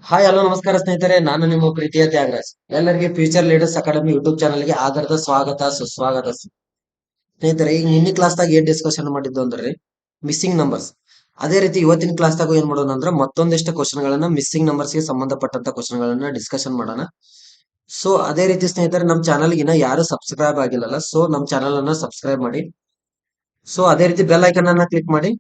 Hi hello ನಮಸ್ಕಾರ ಸ್ನೇಹಿತರೆ, ನಾನು ನಿಮ್ಮ ಪ್ರೀತಿಯ ತ್ಯಾಗರಾಜ್. ಎಲ್ಲರಿಗೆ ಫ್ಯೂಚರ್ ಲೀಡರ್ಸ್ ಅಕಾಡೆಮಿ ಯೂಟ್ಯೂಬ್ ಚಾನಲ್ಗೆ ಆಧಾರದ ಸ್ವಾಗತ ಸುಸ್ವಾಗತ. ಸ್ನೇಹಿತರೆ, ಈಗ ನಿನ್ನೆ ಕ್ಲಾಸ್ದಾಗ ಏನ್ ಡಿಸ್ಕಷನ್ ಮಾಡಿದ್ದು ಅಂದ್ರೆ ಮಿಸ್ಸಿಂಗ್ ನಂಬರ್ಸ್. ಅದೇ ರೀತಿ ಇವತ್ತಿನ ಕ್ಲಾಸ್ದಾಗ ಏನ್ ಮಾಡೋಣ ಅಂದ್ರೆ ಮತ್ತೊಂದಿಷ್ಟು ಕ್ವಶನ್ ಗಳನ್ನ ಮಿಸ್ಸಿಂಗ್ ನಂಬರ್ಸ್ ಗೆ ಸಂಬಂಧಪಟ್ಟಂತ ಕ್ವಶನ್ ಗಳನ್ನ ಡಿಸ್ಕಷನ್ ಮಾಡೋಣ. ಸೊ ಅದೇ ರೀತಿ ಸ್ನೇಹಿತರೆ, ನಮ್ಮ ಚಾನಲ್ ಇನ್ನ ಯಾರು ಸಬ್ಸ್ಕ್ರೈಬ್ ಆಗಿಲ್ಲಲ್ಲ, ಸೊ ನಮ್ಮ ಚಾನಲ್ ಅನ್ನ ಸಬ್ಸ್ಕ್ರೈಬ್ ಮಾಡಿ. ಸೊ ಅದೇ ರೀತಿ ಬೆಲ್ ಐಕನ್ ಅನ್ನ ಕ್ಲಿಕ್ ಮಾಡಿ.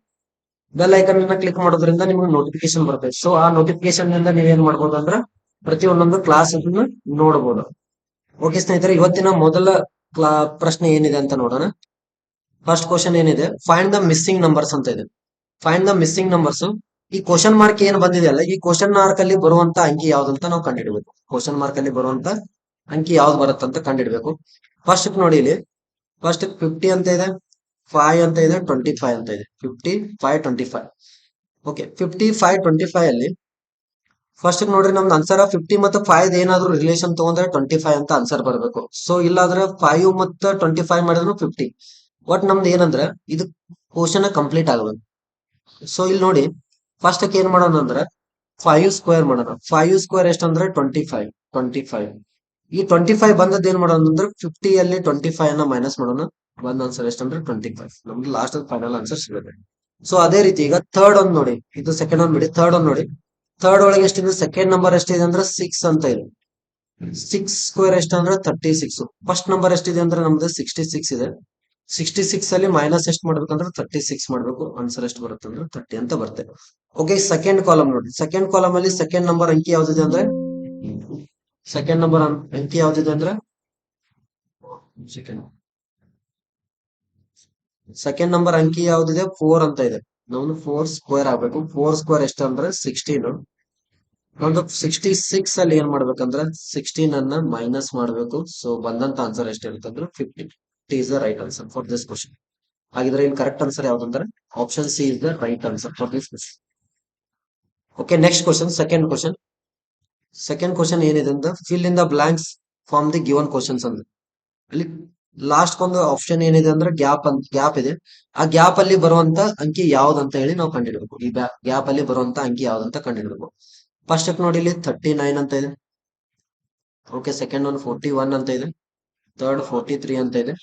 ಬೆಲ್ ಐಕನ್ ಅನ್ನ ಕ್ಲಿಕ್ ಮಾಡೋದ್ರಿಂದ ನಿಮ್ಗೆ ನೋಟಿಫಿಕೇಶನ್ ಬರುತ್ತೆ. ಸೊ ಆ ನೋಟಿಫಿಕೇಶನ್ ನಿಂದ ನೀವೇನ್ ಮಾಡ್ಬೋದು ಅಂದ್ರೆ ಪ್ರತಿ ಒಂದೊಂದು ಕ್ಲಾಸ್ ಅನ್ನು ನೋಡಬಹುದು. ಓಕೆ ಸ್ನೇಹಿತರೆ, ಇವತ್ತಿನ ಮೊದಲ ಪ್ರಶ್ನೆ ಏನಿದೆ ಅಂತ ನೋಡೋಣ. ಫಸ್ಟ್ ಕ್ವಶನ್ ಏನಿದೆ, ಫೈಂಡ್ ದ ಮಿಸ್ಸಿಂಗ್ ನಂಬರ್ಸ್ ಅಂತ ಇದೆ. Find the missing numbers. ಈ ಕ್ವಶನ್ ಮಾರ್ಕ್ ಏನ್ ಬಂದಿದೆಯಲ್ಲ, ಈ ಕ್ವಶನ್ ಮಾರ್ಕ್ ಅಲ್ಲಿ ಬರುವಂತ ಅಂಕಿ ಯಾವ್ದಂತ ನಾವು ಕಂಡಿಡ್ಬೇಕು. ಕ್ವಶನ್ ಮಾರ್ಕ್ ಅಲ್ಲಿ ಬರುವಂತ ಅಂಕಿ ಯಾವ್ದು ಬರುತ್ತಂತ ಕಂಡಿಡ್ಬೇಕು. ಫಸ್ಟ್ ನೋಡಿ ಇಲ್ಲಿ, ಫಸ್ಟ್ 50 ಅಂತ ಇದೆ, 5 ಅಂತ ಇದೆ, 25 ಅಂತ ಇದೆ. 50, 5, 25. ಓಕೆ, 50, 5, 25 ಅಲ್ಲಿ ಫಸ್ಟ್ ನೋಡ್ರಿ, ನಮ್ದು ಆನ್ಸರ್ 50 ಮತ್ತು 5 ಏನಾದ್ರು ರಿಲೇಷನ್ ತಗೊಂಡ್ರೆ 25 ಅಂತ ಆನ್ಸರ್ ಬರಬೇಕು. ಸೊ ಇಲ್ಲಾಂದ್ರೆ 5 ಮತ್ತು 25 ಮಾಡಿದ್ರು 50. ಒಟ್ ನಮ್ದು ಏನಂದ್ರೆ ಇದು ಕ್ವಶನ್ ಕಂಪ್ಲೀಟ್ ಆಗಬೇಕು. ಸೊ ಇಲ್ಲಿ ನೋಡಿ, ಫಸ್ಟ್ ಏನ್ ಮಾಡೋಣ ಅಂದ್ರೆ 5 ಸ್ಕ್ವೇರ್ ಮಾಡೋಣ. 5 ಸ್ಕ್ವೇರ್ ಎಷ್ಟಂದ್ರೆ 25. 25 ಈ 25 ಬಂದದ್ದು ಏನ್ ಮಾಡೋಣ ಅಂದ್ರೆ 50 ಅಲ್ಲಿ 25 ಅನ್ನ ಮೈನಸ್ ಮಾಡೋಣ. ಒಂದ್ ಆನ್ಸರ್ ಎಷ್ಟಂದ್ರೆ 25. ನಮ್ದು ಲಾಸ್ಟ್ ಫೈನಲ್ ಆನ್ಸರ್ ಸಿಗುತ್ತೆ. ಸೊ ಅದೇ ರೀತಿ ಈಗ ಥರ್ಡ್ ಒಂದ್ ನೋಡಿ, ಇದು ಸೆಕೆಂಡ್ ಒಂದ್ ಬಿಡಿ, ಥರ್ಡ್ ಒಂದ್ ನೋಡಿ. ಥರ್ಡ್ ಒಳಗೆ ಎಷ್ಟಿದೆ, ಸೆಕೆಂಡ್ ನಂಬರ್ ಎಷ್ಟಿದೆ ಅಂದ್ರೆ 6 ಅಂತ ಇದೆ. 6 ಸ್ಕ್ವೇರ್ ಎಷ್ಟಂದ್ರೆ 36. ಫಸ್ಟ್ ನಂಬರ್ ಎಷ್ಟಿದೆ ಅಂದ್ರೆ ನಮ್ದು 66 ಇದೆ. 66 ಅಲ್ಲಿ ಮೈನಸ್ ಎಷ್ಟು ಮಾಡ್ಬೇಕಂದ್ರೆ 36 ಮಾಡ್ಬೇಕು. ಆನ್ಸರ್ ಎಷ್ಟು ಬರುತ್ತೆ ಅಂದ್ರೆ 30 ಅಂತ ಬರುತ್ತೆ. ಓಕೆ, ಸೆಕೆಂಡ್ ಕಾಲಮ್ ನೋಡಿ. ಸೆಕೆಂಡ್ ಕಾಲಮ್ ಅಲ್ಲಿ ಸೆಕೆಂಡ್ ನಂಬರ್ ಅಂಕಿ ಯಾವ್ದಿದೆ ಅಂದ್ರೆ ಸೆಕೆಂಡ್ ನಂಬರ್ ಅಂಕಿ ಯಾವ್ದಿದೆ ಅಂದ್ರೆ ಸೆಕೆಂಡ್ ಸೆಕೆಂಡ್ ನಂಬರ್ ಅಂಕಿ ಯಾವ್ದಿದೆ, 4 ಅಂತ ಇದೆ. ನಮ್ದು 4 ಸ್ಕ್ವೇರ್ ಆಗ್ಬೇಕು. 4 ಸ್ಕ್ವೇರ್ ಎಷ್ಟು ಅಂದ್ರೆ 16. ಒಂದು 66 ಅಲ್ಲಿ ಏನ್ ಮಾಡ್ಬೇಕಂದ್ರೆ 16 ಅನ್ನ ಮೈನಸ್ ಮಾಡ್ಬೇಕು. ಸೊ ಬಂದಂತ ಆನ್ಸರ್ ಎಷ್ಟಿರುತ್ತೆ ಅಂದ್ರೆ 50. It is the right answer for this question. ಹಾಗಿದ್ರೆ ಇಲ್ಲಿ ಕರೆಕ್ಟ್ ಆನ್ಸರ್ ಯಾವ್ದಂದ್ರೆ option C is the right answer for this question. Okay, next question, second question. Second question ಏನಿದೆ ಅಂತ fill in the blanks from the given questions ಅಂದ್ರೆ ಅಲ್ಲಿ last ಒಂದು option ಏನಿದೆ ಅಂದ್ರೆ ಗ್ಯಾಪ್ ಇದೆ. ಆ ಗ್ಯಾಪ್ ಅಲ್ಲಿ ಬರುವಂತ ಅಂಕಿ ಯಾವ್ದಂತ ಹೇಳಿ ನಾವು ಕಂಡಿಡ್ಬೇಕು. ಈ ಗ್ಯಾಪ್ ಅಲ್ಲಿ ಬರುವಂತ ಅಂಕಿ ಯಾವ್ದಂತ ಕಂಡಿಡ್ಬೇಕು. ಫಸ್ಟ್ ನೋಡಿ, ಇಲ್ಲಿ 39 ಅಂತ ಇದೆ. ಓಕೆ, ಸೆಕೆಂಡ್ ಒನ್ 41 ಅಂತ ಇದೆ. ಥರ್ಡ್ 43 ಅಂತ ಇದೆ.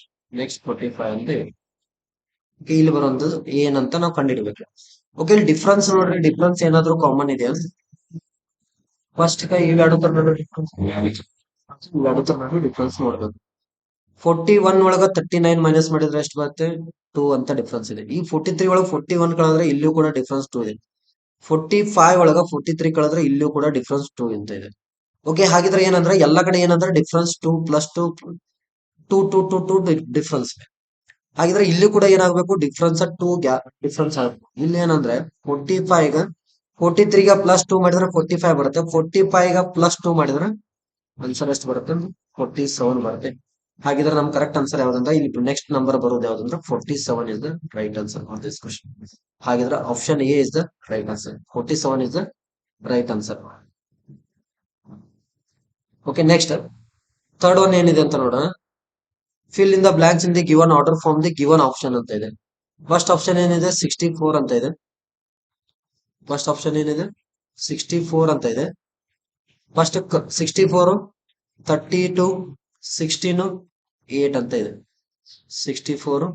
ನೆಕ್ಸ್ಟ್ 45 ಅಂತ ಇದೆ. Okay, ಇಲ್ಲಿ ಬರುವಂತದ್ದು ಏನಂತ ನಾವು ಕಂಡಿಡ್ಬೇಕು. ಓಕೆ, ಇಲ್ಲಿ ಡಿಫ್ರೆನ್ಸ್ ನೋಡ್ರಿ, ಡಿಫ್ರೆನ್ಸ್ ಏನಾದ್ರು ಕಾಮನ್ ಇದೆಯಾ. ಫಸ್ಟ್ ಇವೆರಡು ತರ ಡಿಫ್ರೆನ್ಸ್, ಇವೆರಡು ತರ ಡಿಫ್ರೆನ್ಸ್ ನೋಡ್ಬೇಕು. 41 ಒಳಗ 39 ಮೈನಸ್ ಮಾಡಿದ್ರೆ ಎಷ್ಟು ಬರುತ್ತೆ, 2 ಅಂತ ಡಿಫ್ರೆನ್ಸ್ ಇದೆ. ಈ 43 ಒಳಗ 41 ಕಳೆದ್ರೆ ಇಲ್ಲೂ ಕೂಡ ಡಿಫ್ರೆನ್ಸ್ 2 ಇದೆ. 45 ಒಳಗ 43 ಕಳೆದ್ರೆ ಇಲ್ಲೂ ಕೂಡ ಡಿಫ್ರೆನ್ಸ್ 2 ಅಂತ ಇದೆ. ಓಕೆ, ಹಾಗಿದ್ರೆ ಏನಂದ್ರೆ ಎಲ್ಲ ಕಡೆ ಏನಂದ್ರೆ difference 2 plus 2 two two two two difference. ಹಾಗಿದ್ರೆ ಇಲ್ಲಿ ಕೂಡ ಏನಾಗಬೇಕು, ಡಿಫ್ರೆನ್ಸ್ 2 ಗ್ಯಾಪ್ ಡಿಫ್ರೆನ್ಸ್ ಆಗಬೇಕು. ಇಲ್ಲಿ ಏನಂದ್ರೆ 45 43 ಪ್ಲಸ್ 2 ಮಾಡಿದ್ರೆ 45 ಬರುತ್ತೆ. 45 ಪ್ಲಸ್ 2 ಮಾಡಿದ್ರೆ ಆನ್ಸರ್ ಎಷ್ಟು ಬರುತ್ತೆ, 47 ಬರುತ್ತೆ. ಹಾಗಿದ್ರೆ ನಮ್ ಕರೆಕ್ಟ್ ಆನ್ಸರ್ ಯಾವ್ದಂದ್ರೆ ಇಲ್ಲಿ ನೆಕ್ಸ್ಟ್ ನಂಬರ್ ಬರೋದು ಯಾವ್ದಂದ್ರೆ 47 is the right answer for this question. ಹಾಗಿದ್ರೆ option A is the right answer. 47 is the right answer. Okay, next third one ಏನಿದೆ ಅಂತ ನೋಡೋಣ. Fill in the blanks in the given order from the given option ಅಂತ ಇದೆ. First option ಏನಿದೆ 64 ಅಂತ ಇದೆ. First option ಏನಿದೆ 64 ಅಂತ ಇದೆ. ಫಸ್ಟ್ 64, 32, 16, 8 ಅಂತ ಇದೆ. 64,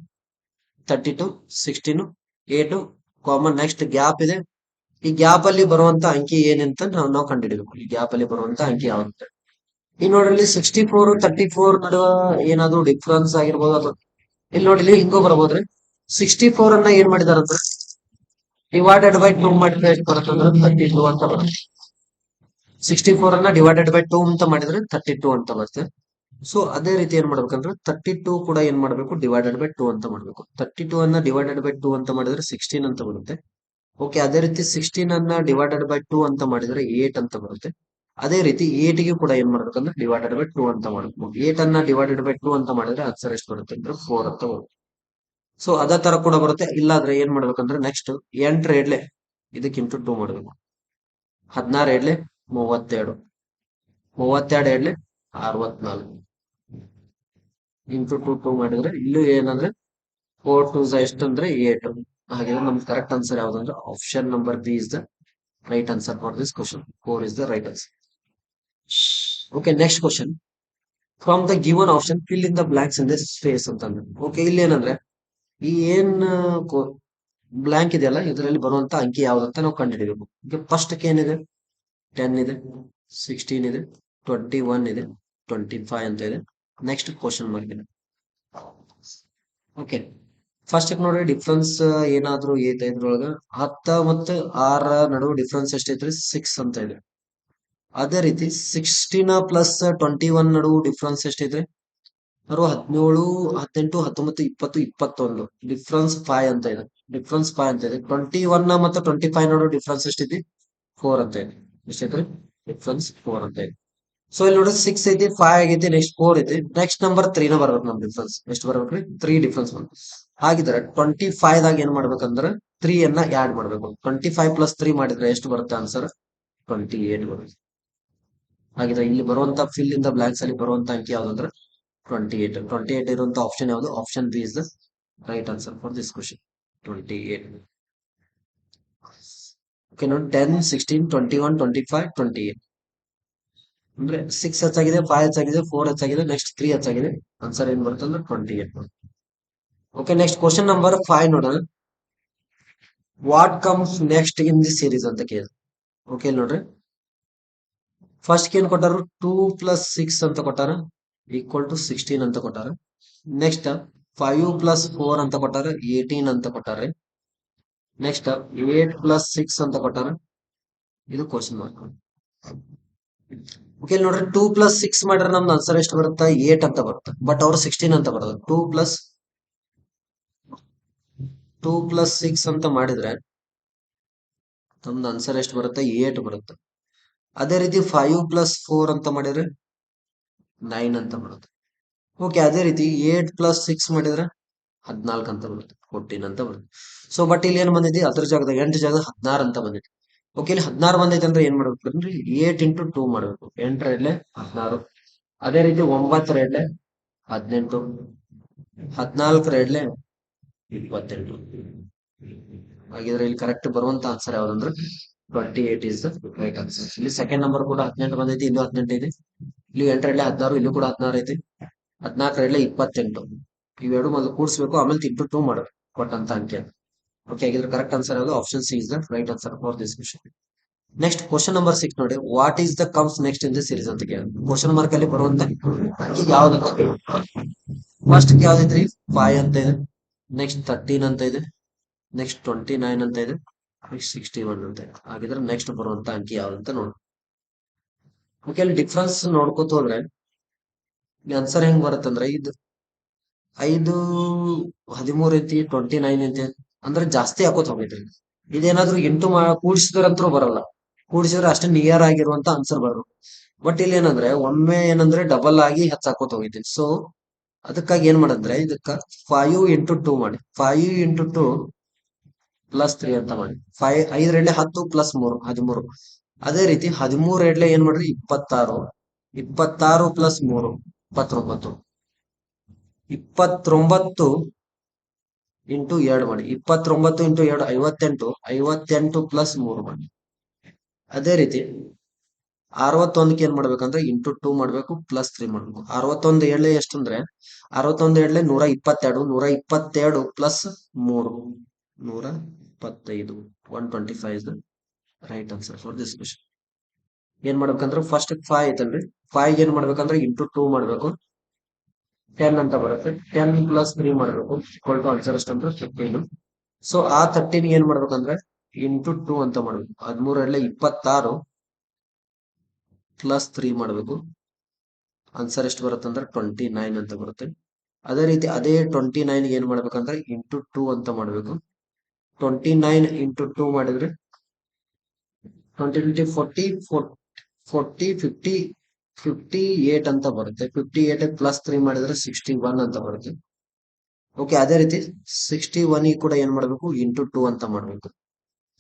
32, 16, 8 ಕಾಮನ್. ನೆಕ್ಸ್ಟ್ ಗ್ಯಾಪ್ ಇದೆ. ಈ ಗ್ಯಾಪ್ ಅಲ್ಲಿ ಬರುವಂತ ಅಂಕಿ ಏನಂತ ನಾವು ಕಂಡುಹಿಡಿಯಬೇಕು. ಈ ಗ್ಯಾಪ್ ಅಲ್ಲಿ ಬರುವಂತ ಅಂಕಿ ಯಾವಂತ. ಈ ನೋಡ್ರಿ, 64, 34 ನಡುವ ಏನಾದ್ರು ಡಿಫ್ರೆನ್ಸ್ ಆಗಿರ್ಬೋದು. ಅಥವಾ ಇಲ್ಲಿ ನೋಡಿ, ಇಲ್ಲಿ ಹಿಂಗೂ ಬರ್ಬೋದ್ರಿ. 64 ಅನ್ನ ಏನ್ ಮಾಡಿದಾರಂದ್ರೆ ಡಿವೈಡೆಡ್ ಬೈ 2 ಮಾಡಿದ್ರೆ ಎಷ್ಟು ಬರುತ್ತೆ ಅಂದ್ರೆ 32 ಅಂತ ಬರುತ್ತೆ. 64 ಅನ್ನ ಡಿವೈಡೆಡ್ ಬೈ 2 ಅಂತ ಮಾಡಿದ್ರೆ 32 ಅಂತ ಬರುತ್ತೆ. ಸೊ ಅದೇ ರೀತಿ ಏನ್ ಮಾಡ್ಬೇಕಂದ್ರೆ 32 ಕೂಡ ಏನ್ ಮಾಡ್ಬೇಕು, ಡಿವೈಡೆಡ್ ಬೈ 2 ಅಂತ ಮಾಡ್ಬೇಕು. 32 ಅನ್ನ ಡಿವೈಡೆಡ್ ಬೈ 2 ಅಂತ ಮಾಡಿದ್ರೆ 16 ಅಂತ ಬರುತ್ತೆ. ಓಕೆ, ಅದೇ ರೀತಿ 16 ಅನ್ನ ಡಿವೈಡೆಡ್ ಬೈ 2 ಅಂತ ಮಾಡಿದ್ರೆ 8 ಅಂತ ಬರುತ್ತೆ. ಅದೇ ರೀತಿ 8 ಗೆ ಕೂಡ ಏನ್ ಮಾಡ್ಬೇಕಂದ್ರೆ ಡಿವೈಡೆಡ್ ಬೈ 2 ಅಂತ ಮಾಡ್ಬೇಕು. 8 ಅನ್ನ ಡಿವೈಡೆಡ್ ಬೈ 2 ಅಂತ ಮಾಡಿದ್ರೆ ಆನ್ಸರ್ ಎಷ್ಟು ಬರುತ್ತೆ ಅಂದ್ರೆ 4 ಅಂತ ಬರುತ್ತೆ. ಸೊ ಅದೇ ತರ ಕೂಡ ಬರುತ್ತೆ. ಇಲ್ಲಾದ್ರೆ ಏನ್ ಮಾಡ್ಬೇಕಂದ್ರೆ ನೆಕ್ಸ್ಟ್ 8 ಎಡ್ಲೆ ಇದಕ್ಕೆ ಇಂಟು 2 ಮಾಡ್ಬೇಕು. 16 ಎಡ್ಲೆ 32, 32 ಎಡ್ಲೆ 64 ಇಂಟು 2 ಮಾಡಿದ್ರೆ ಇಲ್ಲೂ ಏನಂದ್ರೆ 4 2 ಎಷ್ಟು ಅಂದ್ರೆ 8. ಹಾಗೆ ನಮ್ ಕರೆಕ್ಟ್ ಆನ್ಸರ್ ಯಾವ್ದಂದ್ರೆ option number B is the Right answer for this question. 4 is the right answer. Okay, next question. From the given option, fill in the blanks in this space ಅಂತಂದ್ರೆ. Okay, ಇಲ್ಲಿ ಏನಂದ್ರೆ ಈ ಏನ್ blank ಇದೆಯಲ್ಲ ಇದರಲ್ಲಿ ಬರುವಂತ ಅಂಕಿ ಯಾವ್ದಂತ ನಾವು ಕಂಡುಹಿಡಿಬೇಕು. ಈಗ ಫಸ್ಟ್ ಏನಿದೆ 10 ಇದೆ, 16 ಇದೆ, 21 ಇದೆ, 25 ಅಂತ ಇದೆ. ನೆಕ್ಸ್ಟ್ ಕ್ವಶನ್ ಮಾರ್ಕ್ ಇದೆ. ಓಕೆ, ಫಸ್ಟ್ ನೋಡ್ರಿ ಡಿಫ್ರೆನ್ಸ್ ಏನಾದ್ರು ಐತೆ ಇದ್ರೊಳಗ 10 ಮತ್ತು 6 ನಡುವೆ ಡಿಫ್ರೆನ್ಸ್ ಎಷ್ಟೈತ್ರಿ 6 ಅಂತ ಇದೆ. ಅದೇ ರೀತಿ 16 ಪ್ಲಸ್ 21 ನಡುವೆ ಡಿಫ್ರೆನ್ಸ್ ಎಷ್ಟೈತ್ರಿ 17, 18, 19, 20, 21 ಡಿಫ್ರೆನ್ಸ್ 5 ಅಂತ ಇದೆ. ಡಿಫ್ರೆನ್ಸ್ 5 ಅಂತ ಇದೆ. 21 ಮತ್ತು 25 ನಡುವೆ ಡಿಫ್ರೆನ್ಸ್ ಎಷ್ಟೈತಿ 4 ಅಂತ ಇದೆ. ಎಷ್ಟೈತ್ರಿ ಡಿಫ್ರೆನ್ಸ್ 4 ಅಂತ ಇದೆ. ಸೊ ಇಲ್ಲಿ ನೋಡ್ರಿ 6 ಐತಿ, 5 ಆಗೈತಿ, ನೆಕ್ಸ್ಟ್ 4 ಐತಿ, ನೆಕ್ಸ್ಟ್ ನಂಬರ್ 3 ನ ಬರ್ಬೇಕು ನಮ್ ಡಿಫ್ರೆನ್ಸ್. ಎಷ್ಟು ಬರ್ಬೇಕ್ರಿ 3 ಡಿಫ್ರೆನ್ಸ್ ಬಂತು. ಹಾಗಿದ್ರೆ 25 ದಾಗ ಏನ್ ಮಾಡ್ಬೇಕಂದ್ರೆ 3 ಅನ್ನ ಆಡ್ ಮಾಡ್ಬೇಕು. 25 ಪ್ಲಸ್ 3 ಮಾಡಿದ್ರೆ ಎಷ್ಟು ಬರುತ್ತೆ ಆನ್ಸರ್ 28 ಬರುತ್ತೆ. ಹಾಗಿದ್ರೆ ಇಲ್ಲಿ ಬರುವಂತ ಫಿಲ್ ಇನ್ ದ ಬ್ಲಾಂಕ್ಸ್ ಅಲ್ಲಿ ಬರುವಂತ ಅಂಕಿ ಯಾವ್ದಂದ್ರೆ 28 ಇರುವಂತ ಆಪ್ಷನ್ ಯಾವುದು? Option B is the right answer for this question 28. Okay ನೋಡಿ 10, 16, 21, 25, 28 ಅಂದ್ರೆ 6 ಹೆಚ್ಚಾಗಿದೆ, 5 ಹೆಚ್ಚಾಗಿದೆ, 4 ಹೆಚ್ಚಾಗಿದೆ, ನೆಕ್ಸ್ಟ್ 3 ಹೆಚ್ಚಾಗಿದೆ. ಆನ್ಸರ್ ಏನ್ ಬರುತ್ತೆ ಅಂದ್ರೆ 28. ಓಕೆ, ನೆಕ್ಸ್ಟ್ ಕ್ವಶನ್ ನಂಬರ್ 5 ನೋಡೋಣ. What comes next in the series ಅಂತ ಕೇಳಿದ್ರು. ಓಕೆ ನೋಡ್ರಿ, ಫಸ್ಟ್ ಏನ್ ಕೊಟ್ಟಾರು 2 ಪ್ಲಸ್ 6 ಅಂತ ಕೊಟ್ಟಾರ ಈಕ್ವಲ್ ಟು 16 ಅಂತ ಕೊಟ್ಟಾರ. ನೆಕ್ಸ್ಟ್ 5 ಪ್ಲಸ್ 4 ಅಂತ ಕೊಟ್ಟಾರ 18 ಅಂತ ಕೊಟ್ಟಾರ. ನೆಕ್ಸ್ಟ್ 8 ಪ್ಲಸ್ 6 ಅಂತ ಕೊಟ್ಟಾರ. ಇದು ಕ್ವಶನ್ ಮಾರ್ಕ್. ಓಕೆ ನೋಡ್ರಿ 2 ಪ್ಲಸ್ 6 ಮಾಡ್ರೆ ನಮ್ದು ಆನ್ಸರ್ ಎಷ್ಟು ಬರುತ್ತೆ 8 ಅಂತ ಬರುತ್ತೆ. ಬಟ್ ಅವ್ರು 16 ಅಂತ ಬರೋದು. 2 ಪ್ಲಸ್ 6 ಅಂತ ಮಾಡಿದ್ರೆ ನಮ್ದು ಆನ್ಸರ್ ಎಷ್ಟು ಬರುತ್ತೆ 8 ಬರುತ್ತೆ. ಅದೇ ರೀತಿ 5 ಪ್ಲಸ್ 4 ಅಂತ ಮಾಡಿದ್ರೆ 9 ಅಂತ ಬರುತ್ತೆ. ಓಕೆ, ಅದೇ ರೀತಿ 8 ಪ್ಲಸ್ 6 ಮಾಡಿದ್ರೆ 14 ಅಂತ ಬರುತ್ತೆ, 14 ಅಂತ ಬರುತ್ತೆ. ಸೊ ಬಟ್ ಇಲ್ಲಿ ಏನ್ ಬಂದಿದೆ ಅದ್ರ ಜಾಗದಾಗ 8 ಜಾಗದಾಗ 16 ಅಂತ ಬಂದಿದೆ. ಓಕೆ, ಇಲ್ಲಿ 16 ಬಂದೈತೆ ಅಂದ್ರೆ ಏನ್ ಮಾಡ್ಬೇಕು ಅಂದ್ರೆ 8 ಇಂಟು 2 ಮಾಡ್ಬೇಕು. 8 ಎರಡ್ಲೆ 16. ಅದೇ ರೀತಿ 9 ಎರಡ್ಲೆ 18, 14 ಎರಡ್ಲೆ 28. ಹಾಗಿದ್ರೆ ಇಲ್ಲಿ ಕರೆಕ್ಟ್ ಬರುವಂತ ಆನ್ಸರ್ ಯಾವ್ದಂದ್ರೆ 28 ಇಸ್ ದ ರೈಟ್ ಆನ್ಸರ್. ಇಲ್ಲಿ ಸೆಕೆಂಡ್ ನಂಬರ್ ಕೂಡ 18 ಬಂದೈತಿ, ಇಲ್ಲೂ 18 ಇದೆ. ಇಲ್ಲಿ 8 ಎರಡ್ಲೆ 16, ಇಲ್ಲೂ ಕೂಡ 16 ಐತಿ. 14 ಎರಡ್ಲೆ 28. ಇವೆರಡು ಮೊದಲು ಕೂಡಿಸ್ಬೇಕು, ಆಮೇಲೆ ಇಂಟು 2 ಮಾಡಬೇಕು ಕೊಟ್ಟಂತ ಅಂಕೆ. ಓಕೆ, ಹಾಗಿದ್ರೆ ಕರೆಕ್ಟ್ ಆನ್ಸರ್ ಯಾವುದು? Option C is the right answer for this question. Next question number 6 ನೋಡಿ. What is the comes next in the series ಅಂತ ಕೇಳಿ ಕ್ವಶನ್ ಮಾರ್ಕ್ ಅಲ್ಲಿ ಬರುವಂತ ಯಾವ್ದು? ಫಸ್ಟ್ ಯಾವ್ದೈತ್ರಿ 5 ಅಂತ ಇದೆ, ನೆಕ್ಸ್ಟ್ 13 ಅಂತ ಇದೆ, ನೆಕ್ಸ್ಟ್ 29 ಅಂತ ಇದೆ, ನೆಕ್ಸ್ಟ್ 61 ಅಂತ ಇದೆ. ಹಾಗಿದ್ರೆ ನೆಕ್ಸ್ಟ್ ಬರುವಂತ ಅಂಕಿ ಯಾವ್ದಂತ ನೋಡಿ. ಓಕೆ, ಅಲ್ಲಿ ಡಿಫ್ರೆನ್ಸ್ ನೋಡ್ಕೋತ ಹೋದ್ರೆ ಆನ್ಸರ್ ಹೆಂಗ್ ಬರುತ್ತಂದ್ರೆ ಇದು 5, 13 ಐತಿ, 29 ಐತಿ ಅಂದ್ರೆ ಜಾಸ್ತಿ ಹಾಕೋತ್ ಹೋಗೈತ್ರಿ. ಇದೇನಾದ್ರೂ ಇಂಟು ಕೂಡಿಸಿದ್ರಂತರೂ ಬರಲ್ಲ. ಕೂಡಿಸಿದ್ರೆ ಅಷ್ಟೇ ನಿಯರ್ ಆಗಿರುವಂತ ಆನ್ಸರ್ ಬರೋದು. ಬಟ್ ಇಲ್ಲಿ ಏನಂದ್ರೆ ಒಮ್ಮೆ ಏನಂದ್ರೆ ಡಬಲ್ ಆಗಿ ಹೆಚ್ಚಾಕೋತ ಹೋಗಿದ್ದೀನಿ. ಸೊ ಅದಕ್ಕಾಗಿ ಏನ್ ಮಾಡಂದ್ರೆ ಇದಕ್ಕ 5 ಇಂಟು 2 ಮಾಡಿ. 5 ಇಂಟು 2 ಪ್ಲಸ್ 3 ಅಂತ ಮಾಡಿ. 5 ಎರಡ್ಲೆ 10 ಪ್ಲಸ್ 3 13. ಅದೇ ರೀತಿ 13 ಎರಡ್ಲೆ ಏನ್ ಮಾಡ್ರಿ 26, 26 ಪ್ಲಸ್ 3 29, 29 ಇಂಟು 2 ಮಾಡಿ. 29 ಇಂಟು 2 58, 58 ಪ್ಲಸ್ 3 ಮಾಡಿ. ಅದೇ ರೀತಿ 61ಕ್ಕೆ ಏನ್ ಮಾಡ್ಬೇಕಂದ್ರೆ ಇಂಟು 2 ಮಾಡ್ಬೇಕು, ಪ್ಲಸ್ 3 ಮಾಡ್ಬೇಕು. 61 ಏಳ್ಲೆ ಎಷ್ಟಂದ್ರೆ 61 ಏಳ್ಲೆ 122, 122 plus 3 125. 125 is the right answer for this question. ಏನ್ ಮಾಡ್ಬೇಕಂದ್ರೆ ಫಸ್ಟ್ 5 ಐತಲ್ರಿ, 5 ಏನ್ ಮಾಡ್ಬೇಕಂದ್ರೆ ಇಂಟು 2 ಮಾಡ್ಬೇಕು, 10 ಅಂತ ಬರುತ್ತೆ. 10 ಪ್ಲಸ್ 3 ಮಾಡ್ಬೇಕು, ಈಕ್ವಲ್ ಟು ಆನ್ಸರ್ ಎಷ್ಟಂದ್ರೆ 15. ಸೊ ಆ 13 ಏನ್ ಮಾಡ್ಬೇಕಂದ್ರೆ ಇಂಟು 2 ಅಂತ ಮಾಡ್ಬೇಕು. 13 ಎರಡ್ಲೆ 26 ಪ್ಲಸ್ 3 ಮಾಡ್ಬೇಕು. ಆನ್ಸರ್ ಎಷ್ಟು ಬರುತ್ತೆ ಅಂದ್ರೆ 29 ಅಂತ ಬರುತ್ತೆ. ಅದೇ ರೀತಿ ಅದೇ 29 ಏನ್ ಮಾಡ್ಬೇಕಂದ್ರೆ ಇಂಟು 2 ಅಂತ ಮಾಡ್ಬೇಕು. 29 ಇಂಟು 2 ಮಾಡಿದ್ರೆ 20, 40, 40, 50, 58 ಅಂತ ಬರುತ್ತೆ. 58 ಪ್ಲಸ್ 3 ಮಾಡಿದ್ರೆ 61 ಅಂತ ಬರುತ್ತೆ. ಓಕೆ, ಅದೇ ರೀತಿ 61 ಕೂಡ ಏನ್ ಮಾಡ್ಬೇಕು ಇಂಟು 2 ಅಂತ ಮಾಡ್ಬೇಕು.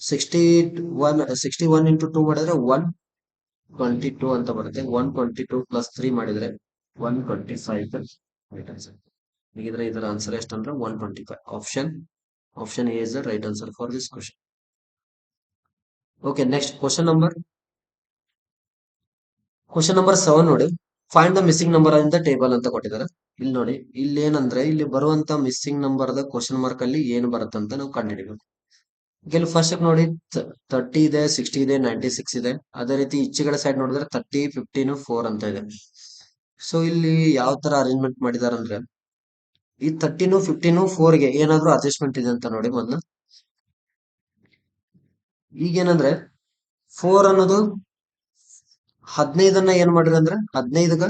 61 ಇಂಟು 2 ಮಾಡಿದ್ರೆ 122 ಅಂತ ಬರುತ್ತೆ. 122 ಪ್ಲಸ್ 3 ಮಾಡಿದ್ರೆ 125. Right answer. ಹೀಗಿದ್ರೆ ಇದರ ಆನ್ಸರ್ ಎಷ್ಟಂದ್ರೆ 125. Option A is the right answer for this question. Okay, next question number 7 ನೋಡಿ. Find the missing number in the table ಅಂತ ಕೊಟ್ಟಿದ್ದಾರೆ. ಇಲ್ಲಿ ನೋಡಿ, ಇಲ್ಲಿ ಏನಂದ್ರೆ ಇಲ್ಲಿ ಬರುವಂತ missing number the question mark ಅಲ್ಲಿ ಏನು ಬರುತ್ತೆ ಅಂತ ನಾವು ಕಂಡುಹಿಡಿಬೇಕು. ಇಲ್ಲಿ ಫಸ್ಟ್ ನೋಡಿ, 30 ಇದೆ, 60 ಇದೆ, 96 ಇದೆ. ಅದೇ ರೀತಿ ಈಚೆಗಡೆ ಸೈಡ್ ನೋಡಿದ್ರೆ 30, 15, 4 ಅಂತ ಇದೆ. ಸೊ ಇಲ್ಲಿ ಯಾವ ತರ ಅರೇಂಜ್ಮೆಂಟ್ ಮಾಡಿದಾರೆ ಅಂದ್ರೆ, ಈ 13, 15, 4 ಗೆ ಏನಾದ್ರೂ ಅಡ್ಜಸ್ಟ್ಮೆಂಟ್ ಇದೆ ಅಂತ ನೋಡಿ ಮೊದ್ಲು. ಈಗೇನಂದ್ರೆ 4 ಅನ್ನೋದು 15 ಏನ್ ಮಾಡ್ರಿ ಅಂದ್ರೆ 15ಗ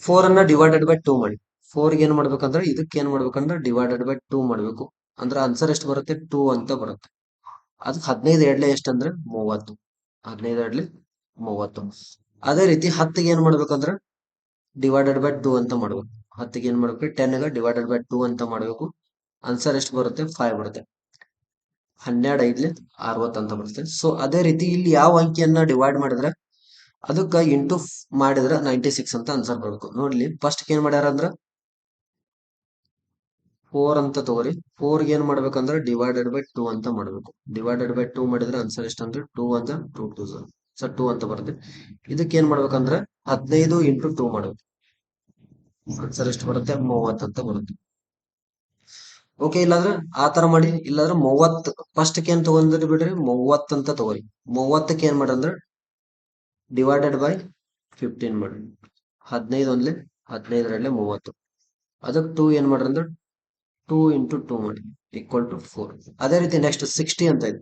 4 ಅನ್ನ ಡಿವೈಡೆಡ್ ಬೈ 2 ಮಾಡಿ. 4 ಏನ್ ಮಾಡ್ಬೇಕಂದ್ರೆ ಇದಕ್ಕೆ ಏನ್ ಮಾಡ್ಬೇಕಂದ್ರೆ ಡಿವೈಡೆಡ್ ಬೈ 2 ಮಾಡ್ಬೇಕು. ಅಂದ್ರೆ ಆನ್ಸರ್ ಎಷ್ಟು ಬರುತ್ತೆ? 2 ಅಂತ ಬರುತ್ತೆ. ಅದಕ್ಕೆ 15 ಎರಡ್ಲೆ ಎಷ್ಟಂದ್ರೆ 30. 15 ಎರಡ್ಲೆ 30. ಅದೇ ರೀತಿ 10ಗೆ ಏನ್ ಮಾಡ್ಬೇಕಂದ್ರೆ ಡಿವೈಡೆಡ್ ಬೈ 2 ಅಂತ ಮಾಡ್ಬೇಕು. 10ಗೆ ಏನ್ ಮಾಡ್ಬೇಕು? 10ಗ ಡಿವೈಡೆಡ್ ಬೈ 2 ಅಂತ ಮಾಡ್ಬೇಕು. ಆನ್ಸರ್ ಎಷ್ಟು ಬರುತ್ತೆ? 5 ಬರುತ್ತೆ. 12 ಐದ್ಲೆ 60 ಅಂತ ಬರುತ್ತೆ. ಸೊ ಅದೇ ರೀತಿ ಇಲ್ಲಿ ಯಾವ ಅಂಕಿಯನ್ನ ಡಿವೈಡ್ ಮಾಡಿದ್ರೆ ಅದಕ್ಕ ಇಂಟು ಮಾಡಿದ್ರೆ 96 ಅಂತ ಆನ್ಸರ್ ಬರ್ಬೇಕು. ನೋಡ್ಲಿ, ಫಸ್ಟ್ ಏನ್ ಮಾಡ್ಯಾರ ಅಂದ್ರ 4 ಅಂತ ತಗೋರಿ. 4 ಏನ್ ಮಾಡ್ಬೇಕಂದ್ರೆ ಡಿವೈಡೆಡ್ ಬೈ 2 ಅಂತ ಮಾಡ್ಬೇಕು. ಡಿವೈಡೆಡ್ ಬೈ 2 ಮಾಡಿದ್ರೆ ಆನ್ಸರ್ ಎಷ್ಟು ಅಂದ್ರೆ 2 ಅಂತ 2 2 ಸೊ 2 ಅಂತ ಬರುತ್ತೆ. ಇದಕ್ಕೆ ಏನ್ ಮಾಡ್ಬೇಕಂದ್ರೆ 15 ಇಂಟು 2 ಮಾಡ್ಬೇಕು. ಆನ್ಸರ್ ಎಷ್ಟು ಬರುತ್ತೆ? 30 ಅಂತ ಬರುತ್ತೆ. ಓಕೆ, ಇಲ್ಲಾಂದ್ರೆ ಆ ತರ ಮಾಡಿ. ಇಲ್ಲಾಂದ್ರೆ 30 ಫಸ್ಟ್ ಏನ್ ತಗೊಂಡ್ರಿ ಬಿಡ್ರಿ, 30 ಅಂತ ತಗೋರಿ. 30ಕ್ಕೆ ಏನ್ ಮಾಡ್ರಿ ಅಂದ್ರೆ ಡಿವೈಡೆಡ್ ಬೈ 15 ಮಾಡಿ. 15 ಒಂದ್ಲೆ 15 ಎರಡ್ಲೆ 30. ಅದಕ್ಕೆ 2 ಏನ್ ಮಾಡ್ರಿ ಅಂದ್ರೆ 2 ಇಂಟು 2 ಮಾಡಿ ಈಕ್ವಲ್ ಟು 4. ಅದೇ ರೀತಿ ನೆಕ್ಸ್ಟ್ 60 ಅಂತ ಇದೆ.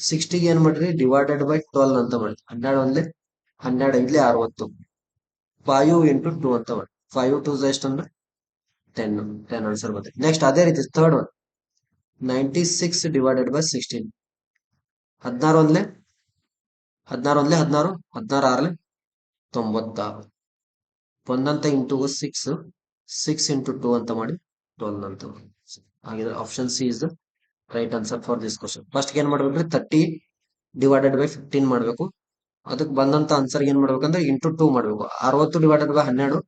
60ಗೆ ಏನ್ ಮಾಡ್ರಿ ಡಿವೈಡೆಡ್ ಬೈ 12 ಅಂತ ಮಾಡಿ. 12 ಒಂದ್ಲೆ 12 ಐದ್ಲೆ 60. 5 ಇಂಟು 2 ಅಂತ ಮಾಡಿ. 5 2 ಎಷ್ಟು ಅಂದ್ರೆ 10. 10 ಆನ್ಸರ್ ಬರುತ್ತೆ. ನೆಕ್ಸ್ಟ್ ಅದೇ ರೀತಿ ಥರ್ಡ್ ಒನ್ 96 ಡಿವೈಡೆಡ್ ಬೈ 16. 16 ಒಂದ್ಲೆ 16 ಆರ್ಲೆ 96. ಒಂದಂತ ಇಂಟು 6 6 ಇಂಟು 2 ಅಂತ ಮಾಡಿ 12 ಅಂತ. ಹಾಗಿದ್ರೆ option C is the right answer for this question. First ಏನ್ ಮಾಡ್ಬೇಕ್ರಿ 30 ಡಿವೈಡೆಡ್ ಬೈ 15 ಮಾಡ್ಬೇಕು. ಅದಕ್ಕೆ ಬಂದಂತ ಆನ್ಸರ್ ಏನ್ ಮಾಡ್ಬೇಕಂದ್ರೆ ಇಂಟು 2 ಮಾಡ್ಬೇಕು. 60 ಡಿವೈಡೆಡ್ ಬೈ 12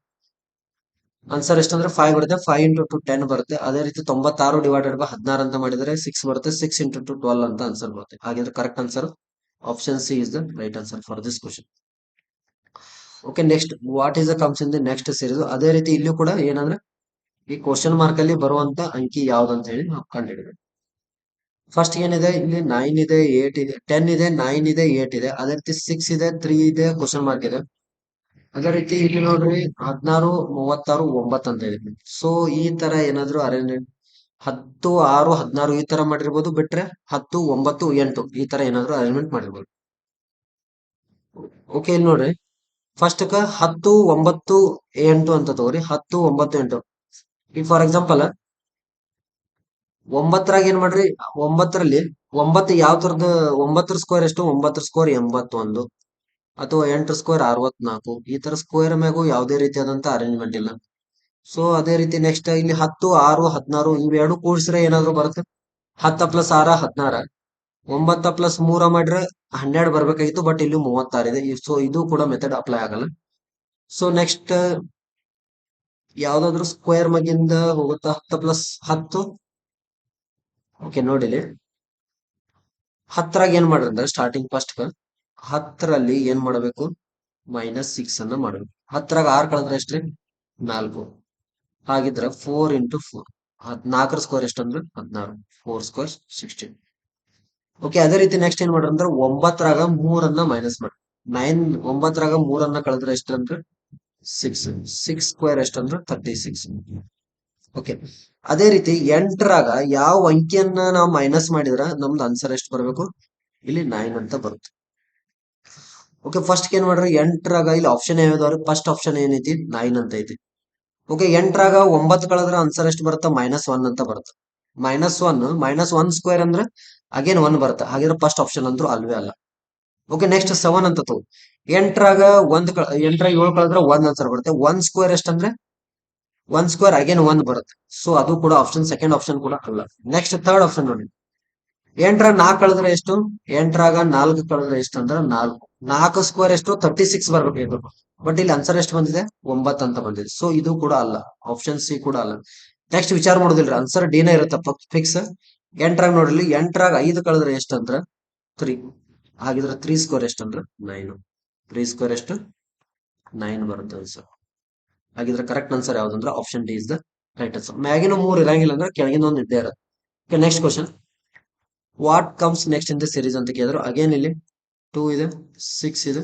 ಆನ್ಸರ್ ಎಷ್ಟಂದ್ರೆ 5 ಬರುತ್ತೆ. 5 ಇಂಟು 2 10 ಬರುತ್ತೆ. ಅದೇ ರೀತಿ 96 ಡಿವೈಡೆಡ್ ಬೈ 16 ಅಂತ ಮಾಡಿದ್ರೆ 6 ಬರುತ್ತೆ. 6 ಇಂಟು 2 12 ಅಂತ ಆನ್ಸರ್ ಬರುತ್ತೆ. ಹಾಗಿದ್ರೆ correct answer option C is the right answer for this question. Okay, next what is the comes in the next series. ಅದೇ ರೀತಿ ಇಲ್ಲೂ ಕೂಡ ಏನಂದ್ರೆ ಈ ಕ್ವಶನ್ ಮಾರ್ಕ್ ಅಲ್ಲಿ ಬರುವಂತ ಅಂಕಿ ಯಾವ್ದಂತ ಹೇಳಿ ನಾವು ಕಂಡುಹಿಡಬೇಕು. ಫಸ್ಟ್ ಏನಿದೆ ಇಲ್ಲಿ 9 ಇದೆ, 8 ಇದೆ, 10 ಇದೆ, 9 ಇದೆ, 8 ಇದೆ. ಅದೇ ರೀತಿ 6 ಇದೆ, 3 ಇದೆ, ಕ್ವಶನ್ ಮಾರ್ಕ್ ಇದೆ. ಅದೇ ರೀತಿ ಇಲ್ಲಿ ನೋಡ್ರಿ 16, 36, 9 ಅಂತ ಇದೆ. ಸೊ ಈ ತರ ಏನಾದ್ರು ಅರೇಂಜ್ಮೆಂಟ್ 10, 6, 16 ಈ ತರ ಮಾಡಿರ್ಬೋದು. ಬಿಟ್ರೆ 10, 9, 8 ಈ ತರ ಏನಾದ್ರು ಅರೇಂಜ್ಮೆಂಟ್ ಮಾಡಿರ್ಬೋದು. ಓಕೆ, ಇಲ್ಲಿ ನೋಡ್ರಿ ಫಸ್ಟ್ 10, 9, 8 ಅಂತ ತಗೋರಿ. 10, 9, 8. ಈಗ ಫಾರ್ ಎಕ್ಸಾಂಪಲ್ 9ರಾಗ ಏನ್ ಮಾಡ್ರಿ, 9ರಲ್ಲಿ 9 ಯಾವ ತರದ 9 ಸ್ಕ್ವೇರ್ ಎಷ್ಟು? 9 ಸ್ಕ್ವೇರ್ 81 ಅಥವಾ 8 ಸ್ಕ್ವೇರ್ 64. ಈ ತರ ಸ್ಕ್ವೇರ್ ಮ್ಯಾಗು ಯಾವುದೇ ರೀತಿಯಾದಂತ ಅರೇಂಜ್ಮೆಂಟ್ ಇಲ್ಲ. ಸೊ ಅದೇ ರೀತಿ ನೆಕ್ಸ್ಟ್ ಇಲ್ಲಿ 10, 6, 16 ಇವೆರಡು ಕೂಡಿಸ್ರೆ ಏನಾದ್ರು ಬರುತ್ತೆ. 10 ಪ್ಲಸ್ 6 16. 9 ಪ್ಲಸ್ 3 ಮಾಡ್ರೆ 12 ಬರ್ಬೇಕಾಗಿತ್ತು. ಬಟ್ ಇಲ್ಲಿ 36 ಇದೆ. ಸೊ ಇದು ಕೂಡ ಮೆಥಡ್ ಅಪ್ಲೈ ಆಗಲ್ಲ. ಸೊ ನೆಕ್ಸ್ಟ್ ಯಾವ್ದಾದ್ರು ಸ್ಕ್ವೇರ್ ಮಗಿಂದ ಹೋಗುತ್ತಾ? 10 ಪ್ಲಸ್ 10. ಓಕೆ, ನೋಡಿಲಿ 10ರಾಗ ಏನ್ ಮಾಡ್ರಿ ಅಂದ್ರೆ ಸ್ಟಾರ್ಟಿಂಗ್ ಫಸ್ಟ್ 10ರಲ್ಲಿ ಏನ್ ಮಾಡಬೇಕು? -6 ಅನ್ನ ಮಾಡಬೇಕು. 10ರಾಗ 6 ಕಳೆದ್ರೆ ಎಷ್ಟ್ರಿ? 4. ಹಾಗಿದ್ರೆ 4 ಇಂಟು 4. 4 ಸ್ಕ್ವೇರ್ ಎಷ್ಟಂದ್ರೆ 16. 4 ಸ್ಕ್ವೇರ್ 16. ಓಕೆ, ಅದೇ ರೀತಿ ನೆಕ್ಸ್ಟ್ ಏನ್ ಮಾಡ್ರಿ ಅಂದ್ರೆ 9ರಾಗ 3ಅನ್ನ ಮೈನಸ್ ಮಾಡಿ. 9ರಾಗ 3ಅನ್ನ ಕಳೆದ್ರೆ ಎಷ್ಟಂದ್ರೆ 6. 6 ಸ್ಕ್ವೇರ್ ಎಷ್ಟಂದ್ರೆ 36. ಓಕೆ, ಅದೇ ರೀತಿ 8ರಾಗ ಯಾವ ಅಂಕಿಯನ್ನ ನಾವು ಮೈನಸ್ ಮಾಡಿದ್ರ ನಮ್ದು ಆನ್ಸರ್ ಎಷ್ಟು ಬರಬೇಕು? ಇಲ್ಲಿ 9 ಅಂತ ಬರುತ್ತೆ. ಓಕೆ, ಫಸ್ಟ್ ಏನ್ ಮಾಡ್ರಿ 8ರಾಗ ಇಲ್ಲಿ ಆಪ್ಷನ್ ಯಾವ್ದಾದ್ರು ಫಸ್ಟ್ ಆಪ್ಷನ್ ಏನೈತಿ? 9 ಅಂತ ಐತಿ. ಓಕೆ, 8ರಾಗ 9 ಕಳೆದ್ರೆ ಆನ್ಸರ್ ಎಷ್ಟು ಬರುತ್ತೆ? -1 ಅಂತ ಬರುತ್ತೆ. -1 ಸ್ಕ್ವೇರ್ ಅಂದ್ರೆ ಅಗೇನ್ 1 ಬರುತ್ತೆ. ಹಾಗಿದ್ರೆ ಫಸ್ಟ್ ಆಪ್ಷನ್ ಅಂದ್ರೂ ಅಲ್ವೇ ಅಲ್ಲ. ಓಕೆ, ನೆಕ್ಸ್ಟ್ 7 ಅಂತ ತಗೋ. 8ರಾಗ 8ರಾಗ 7 ಕಳೆದ್ರೆ 1 ಆನ್ಸರ್ ಬರುತ್ತೆ. 1 ಸ್ಕ್ವೇರ್ ಎಷ್ಟಂದ್ರೆ 1 ಸ್ಕ್ವೇರ್ ಅಗೇನ್ 1 ಬರುತ್ತೆ. ಸೊ ಅದು ಕೂಡ ಆಪ್ಷನ್ ಸೆಕೆಂಡ್ ಆಪ್ಷನ್ ಕೂಡ ಅಲ್ಲ. ನೆಕ್ಸ್ಟ್ ಥರ್ಡ್ ಆಪ್ಷನ್ ನೋಡಿ. 8ರಾಗ 4 ಕಳೆದ್ರೆ ಎಷ್ಟು? 8ರಾಗ 4 ಕಳೆದ್ರೆ ಎಷ್ಟು ಅಂದ್ರೆ 4. 4 ಸ್ಕ್ವೇರ್ ಎಷ್ಟು? 36 ಬರ್ಬೇಕು. ಬಟ್ ಇಲ್ಲಿ ಆನ್ಸರ್ ಎಷ್ಟು ಬಂದಿದೆ? 9 ಅಂತ ಬಂದಿದೆ. ಸೊ ಇದು ಕೂಡ ಅಲ್ಲ. ಆಪ್ಷನ್ ಸಿ ಕೂಡ ಅಲ್ಲ. ನೆಕ್ಸ್ಟ್ ವಿಚಾರ ಮಾಡೋದಿಲ್ರಿ, ಆನ್ಸರ್ ಡಿನೇ ಇರುತ್ತೆ ಫಿಕ್ಸ್. 8ರಾಗ ನೋಡ್ರಿ 8ರಾಗ 5 ಕಳೆದ್ರೆ ಎಷ್ಟು ಅಂದ್ರ 3. ಹಾಗಿದ್ರೆ 3 ಸ್ಕ್ವೇರ್ ಎಷ್ಟು ಅಂದ್ರೆ 9. 3 ಸ್ಕ್ವೇರ್ ಎಷ್ಟು 9 ಬರುತ್ತೆ ಆನ್ಸರ್. ಹಾಗಿದ್ರೆ ಕರೆಕ್ಟ್ ಆನ್ಸರ್ ಯಾವ್ದಂದ್ರೆ option D is the right answer. ಮ್ಯಾಗಿನ 3 ಇರಂಗಿಲ್ಲ ಅಂದ್ರೆ ಕೆಳಗಿನ ಒಂದು ಇದ್ದೇ ಇರುತ್ತೆ. Okay, next question. What comes next in the series ಅಂತ ಕೇಳಿದ್ರು. ಅಗೇನ್ ಇಲ್ಲಿ 2 ಇದೆ, 6 ಇದೆ,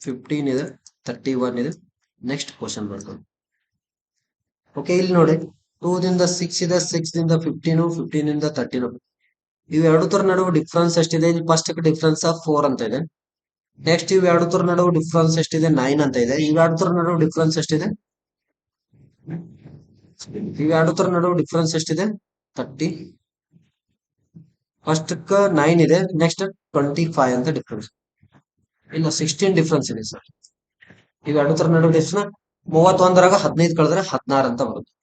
15 ಇದೆ, 31 ಇದೆ. ನೆಕ್ಸ್ಟ್ ಕ್ವಶನ್ ಬರ್ತಾರೆ. ಓಕೆ, ಇಲ್ಲಿ ನೋಡಿ 2 ದಿಂದ 6 ಇದೆ, 6 ದಿಂದ 15, 15 ಇಂದ 13. ಇವು ಎರಡು ತರ ನಡುವೆ ಡಿಫ್ರೆನ್ಸ್ ಎಷ್ಟಿದೆ? ಇಲ್ಲಿ ಫಸ್ಟ್ ಡಿಫ್ರೆನ್ಸ್ 4 ಅಂತ ಇದೆ. ನೆಕ್ಸ್ಟ್ ಇವ್ ಎರಡು ತರ ನಡುವೆ ಡಿಫ್ರೆನ್ಸ್ ಎಷ್ಟಿದೆ? 9 ಅಂತ ಇದೆ. ಇವ್ ಎರಡು ತರ ನಡುವೆ ಡಿಫ್ರೆನ್ಸ್ ಎಷ್ಟಿದೆ? ಇವ್ ಎರಡು ತರ ನಡುವೆ ಡಿಫ್ರೆನ್ಸ್ ಎಷ್ಟಿದೆ? 30. ಫಸ್ಟ್ 9 ಇದೆ, ನೆಕ್ಸ್ಟ್ 25 ಅಂತ ಡಿಫ್ರೆನ್ಸ್. ಇಲ್ಲ, 16 ಡಿಫ್ರೆನ್ಸ್ ಇದೆ ಸರ್. ಇವ್ ಎರಡು ತರ ನಡುವೆ ಡಿಫ್ರೆನ್ಸ್ 31ರಾಗ 15 ಕಳೆದ್ರೆ 16 ಅಂತ ಬರುತ್ತೆ.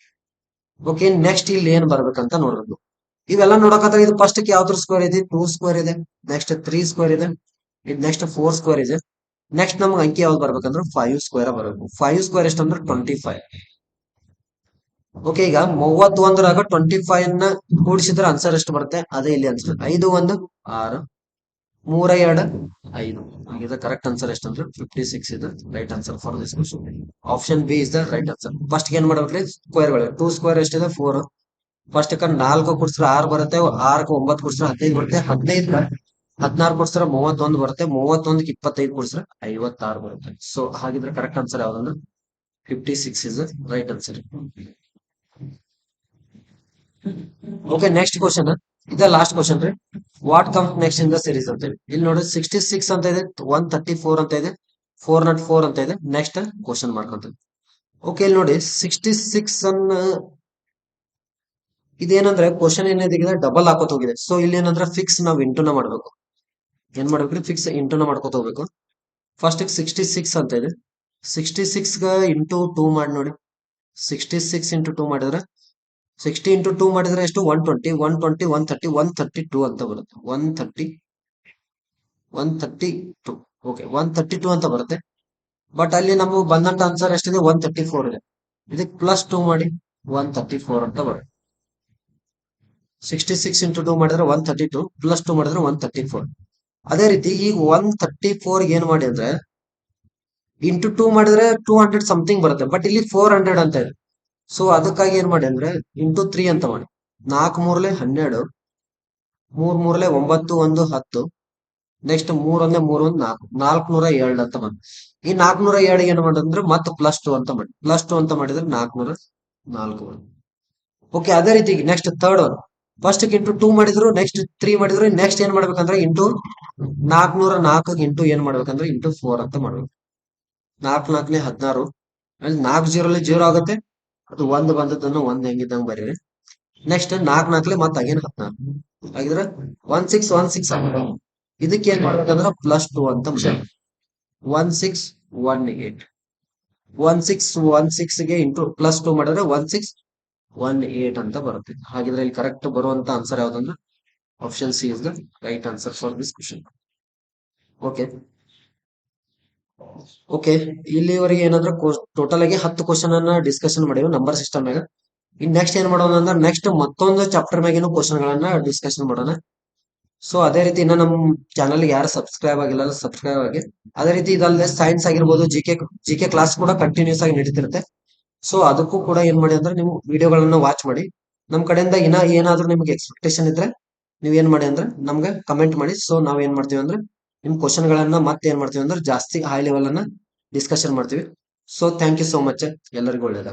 ಓಕೆ, ನೆಕ್ಸ್ಟ್ ಇಲ್ಲಿ ಏನ್ ಬರ್ಬೇಕಂತ ನೋಡ್ಬೇಕು. ಇವೆಲ್ಲ ನೋಡಕತ್ರ ಇದು ಫಸ್ಟ್ ಯಾವ್ದ್ರ ಸ್ಕ್ವೇರ್ ಇದೆ? 2 ಸ್ಕ್ವೇರ್ ಇದೆ. ನೆಕ್ಸ್ಟ್ 3 ಸ್ಕ್ವೇರ್ ಇದೆ. ಇದು ನೆಕ್ಸ್ಟ್ 4 ಸ್ಕ್ವೇರ್ ಇದೆ. ನೆಕ್ಸ್ಟ್ ನಮ್ಗೆ ಅಂಕಿ ಯಾವ್ದು ಬರ್ಬೇಕಂದ್ರೆ 5 ಸ್ಕ್ವೇರ್ ಬರಬೇಕು. 5 ಸ್ಕ್ವೇರ್ ಎಷ್ಟಂದ್ರೆ 25. ಓಕೆ, ಈಗ 31ರಾಗ 25 ನ ಕೂಡಿಸಿದ್ರೆ ಆನ್ಸರ್ ಎಷ್ಟು ಬರುತ್ತೆ? ಅದೇ ಇಲ್ಲಿ ಆನ್ಸರ್. 5 1 6, 3 2 5. ಹಾಗಿದ್ರೆ ಕರೆಕ್ಟ್ ಆನ್ಸರ್ ಎಷ್ಟಂದ್ರೆ 56 ಇದೆ right answer for this question. Option B is the right answer. First ಏನ್ ಮಾಡ್ಬೇಕ್ರಿ? ಸ್ಕ್ವೇರ್ಗಳು 2 ಸ್ಕ್ವೇರ್ ಎಷ್ಟಿದೆ? 4. ಫಸ್ಟ್ 4 ಕೊಡ್ಸಿದ್ರೆ 6 ಬರುತ್ತೆ. 6ಕ್ಕೆ 9 ಕೊಡ್ಸಿದ್ರೆ 15 ಬರುತ್ತೆ. 15 16 ಕೊಡ್ಸಿದ್ರೆ 31 ಬರುತ್ತೆ. 31ಕ್ಕೆ 25 ಕೊಡ್ಸಿದ್ರೆ 56 ಬರುತ್ತೆ. ಸೊ ಹಾಗಿದ್ರೆ ಕರೆಕ್ಟ್ ಆನ್ಸರ್ ಯಾವ್ದಂದ್ರೆ 56 is right answer. Okay, next question. ಇದ ಲಾಸ್ಟ್ ಕ್ವಶನ್ ರೀ. What comes next in the series ಅಂತ ಹೇಳಿ. ಇಲ್ಲಿ ನೋಡಿ 66 ಅಂತ ಇದೆ, 134 ಅಂತ ಇದೆ, 404 ಅಂತ ಇದೆ. ನೆಕ್ಸ್ಟ್ ಕ್ವಶನ್ ಮಾಡ್ಕೊಂತ. ಓಕೆ, ಇಲ್ಲಿ ನೋಡಿ 66 ಅನ್ನ ಇದೇನಂದ್ರೆ ಕ್ವಶನ್ ಏನಿದೆ ಡಬಲ್ ಹಾಕೋತ ಹೋಗಿದೆ. ಸೊ ಇಲ್ಲಿ ಏನಂದ್ರೆ ಫಿಕ್ಸ್ ನಾವು ಇಂಟುನ ಮಾಡ್ಬೇಕು. ಏನ್ ಮಾಡ್ಬೇಕ್ರಿ? ಫಿಕ್ಸ್ ಇಂಟುನ ಮಾಡ್ಕೋತ ಹೋಗ್ಬೇಕು. ಫಸ್ಟ್ 66 ಅಂತ ಇದೆ. 66 ಇಂಟು 2 ಮಾಡಿ ನೋಡಿ. 66 ಇಂಟು 2 ಮಾಡಿದ್ರೆ 60 ಇಂಟು 2 ಮಾಡಿದ್ರೆ ಎಷ್ಟು? 120, 120, 130, 132 ಅಂತ ಬರುತ್ತೆ. 132. ಓಕೆ, 132 ಅಂತ ಬರುತ್ತೆ. ಬಟ್ ಅಲ್ಲಿ ನಮಗೆ ಬಂದಂತ ಆನ್ಸರ್ ಎಷ್ಟಿದೆ? 134 ಇದೆ. ಇದಕ್ಕೆ ಪ್ಲಸ್ 2 ಮಾಡಿ 134 ಅಂತ ಬರುತ್ತೆ. 66 ಇಂಟು 2 ಮಾಡಿದ್ರೆ 132, ಪ್ಲಸ್ 2 ಮಾಡಿದ್ರೆ 134. ಅದೇ ರೀತಿ ಈಗ 134 ಏನ್ ಮಾಡಿ ಅಂದ್ರೆ ಇಂಟು 2 ಮಾಡಿದ್ರೆ 200 ಸಮಥಿಂಗ್ ಬರುತ್ತೆ. ಬಟ್ ಇಲ್ಲಿ 400 ಅಂತ ಇದೆ. ಸೊ ಅದಕ್ಕಾಗಿ ಏನ್ ಮಾಡಿ ಅಂದ್ರೆ ಇಂಟು 3 ಅಂತ ಮಾಡಿ. 4 3 12, 3 3 9 1 10. ನೆಕ್ಸ್ಟ್ 3 1 3 1 4, 407 ಅಂತ ಮಾಡಿ. ಈ 407 ಏನ್ ಮಾಡಂದ್ರೆ ಮತ್ತೆ ಪ್ಲಸ್ 2 ಅಂತ ಮಾಡಿ. ಪ್ಲಸ್ 2 ಅಂತ ಮಾಡಿದ್ರೆ 404. ಓಕೆ, ಅದೇ ರೀತಿ next third one. First into 2 ಮಾಡಿದ್ರು, ನೆಕ್ಸ್ಟ್ 3 ಮಾಡಿದ್ರು. ನೆಕ್ಸ್ಟ್ ಏನ್ ಮಾಡ್ಬೇಕಂದ್ರೆ ಇಂಟು 404 ಇಂಟು ಏನ್ ಮಾಡ್ಬೇಕಂದ್ರೆ ಇಂಟು 4 ಅಂತ ಮಾಡ್ಬೇಕು. 4 4 16. ಅಲ್ಲಿ 4 0 0 ಆಗುತ್ತೆ. ಅದು 1 ಬಂದದ್ದನ್ನು 1 ಹೆಂಗಿದ್ದಂಗೆ ಬರೀರಿ. ನೆಕ್ಸ್ಟ್ 4 4 ಮತ್ತೆ ಅಗೇನ್ 16. ಹಾಗಿದ್ರೆ 1616. ಇದಕ್ಕೆ ಏನ್ ಮಾಡ್ಬೇಕಂದ್ರೆ ಪ್ಲಸ್ 2 ಅಂತ 1618. 1616 ಗೆ ಇಂಟು ಪ್ಲಸ್ 2 ಮಾಡಿದ್ರೆ 1618 ಅಂತ ಬರುತ್ತೆ. ಹಾಗಿದ್ರೆ ಇಲ್ಲಿ ಕರೆಕ್ಟ್ ಬರುವಂತ ಆನ್ಸರ್ ಯಾವ್ದಂದ್ರೆ option C is the right answer for this question. Okay okay, ಇಲ್ಲಿವರೆಗೆ ಏನಂದ್ರೆ ಟೋಟಲ್ ಆಗಿ 10 ಕ್ವಶನ್ ಅನ್ನ ಡಿಸ್ಕಷನ್ ಮಾಡಿವಿ ನಂಬರ್ ಸಿಸ್ಟಮ್ ನಾಗ. ಇನ್ ನೆಕ್ಸ್ಟ್ ಏನ್ ಮಾಡೋಣ ಅಂದ್ರೆ ನೆಕ್ಸ್ಟ್ ಮತ್ತೊಂದು ಚಾಪ್ಟರ್ ಮ್ಯಾಗಿನ ಕ್ವಶನ್ ಗಳನ್ನ ಡಿಸ್ಕಷನ್ ಮಾಡೋಣ. ಸೊ ಅದೇ ರೀತಿ ಇನ್ನ ನಮ್ ಚಾನಲ್ ಯಾರು ಸಬ್ಸ್ಕ್ರೈಬ್ ಆಗಿಲ್ಲ ಸಬ್ಸ್ಕ್ರೈಬ್ ಆಗಿ. ಅದೇ ರೀತಿ ಇದಲ್ಲದೆ ಸೈನ್ಸ್ ಆಗಿರ್ಬೋದು, ಜಿಕೆ ಕ್ಲಾಸ್ ಕೂಡ ಕಂಟಿನ್ಯೂಸ್ ಆಗಿ ನಡೀತಿರುತ್ತೆ. ಸೊ ಅದಕ್ಕೂ ಕೂಡ ಏನ್ ಮಾಡಿ ಅಂದ್ರೆ ನೀವು ವಿಡಿಯೋಗಳನ್ನ ವಾಚ್ ಮಾಡಿ. ನಮ್ ಕಡೆಯಿಂದ ಇನ್ನ ಏನಾದ್ರೂ ನಿಮ್ಗೆ ಎಕ್ಸ್ಪೆಕ್ಟೇಷನ್ ಇದ್ರೆ ನೀವ್ ಏನ್ ಮಾಡಿ ಅಂದ್ರೆ ನಮ್ಗೆ ಕಮೆಂಟ್ ಮಾಡಿ. ಸೊ ನಾವ್ ಏನ್ ಮಾಡ್ತೀವಿ ಅಂದ್ರೆ ನಿಮ್ ಕ್ವಶನ್ ಗಳನ್ನ ಮತ್ತೆ ಏನ್ ಮಾಡ್ತೀವಿ ಅಂದ್ರೆ ಜಾಸ್ತಿ ಹೈ ಲೆವೆಲ್ ಅನ್ನ ಡಿಸ್ಕಷನ್ ಮಾಡ್ತೀವಿ. So thank you so much. ಎಲ್ಲರಿಗೂ ಒಳ್ಳೇದಾಗ.